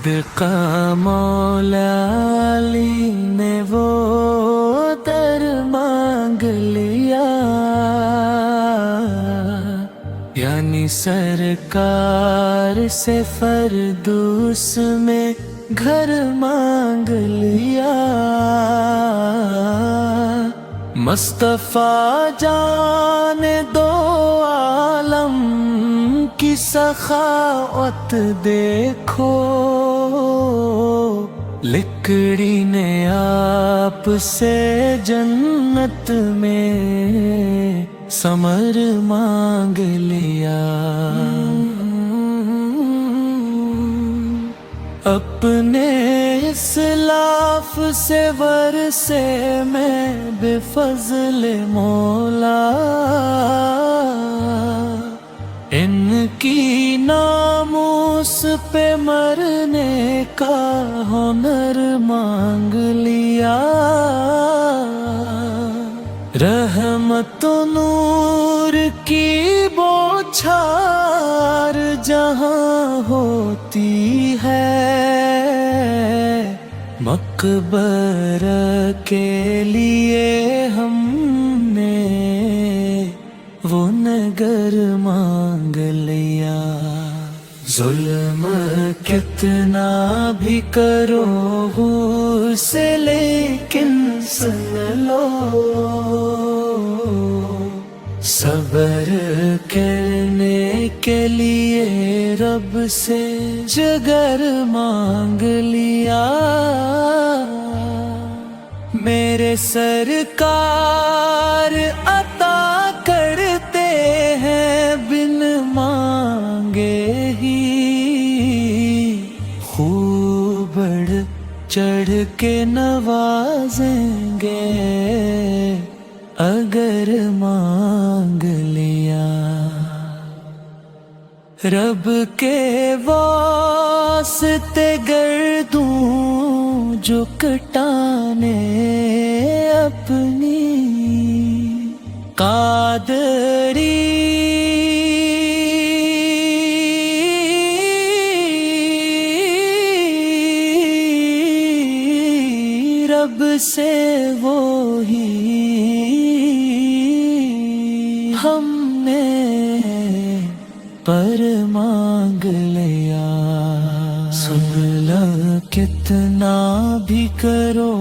صدقہ مولا علی نے وہ در مانگ لیا، یعنی سرکار سے فردوس میں گھر مانگ لیا۔ مصطفیٰ جان دو عالم کی سخاوت دیکھو، لکڑی نے آپ سے جنت میں ثمر مانگ لیا۔ اپنے اسلاف سے ورثے میں بے فضل مولا، ان کی ناموس پہ مرنے کا ہنر مانگ لیا۔ رحمت و نور کی بوچھار جہاں ہوتی ہے، مقبرہ کے لیے ہم نے وہ نگر مانگ لیا۔ ظلم کتنا بھی کرو سے لیکن سن لو، صبر کرنے کے لیے رب سے جگر مانگ لیا۔ میرے سرکار عطا کرتے ہیں بن مانگے ہی، خوب بڑھ چڑھ کے نوازیں گے اگر مانگ لیا۔ رب کے واسطے گردوں جو کٹانے اپنی، قادری رب سے وہی ہم نے پر مانگ لیا۔ سن لو کتنا بھی کرو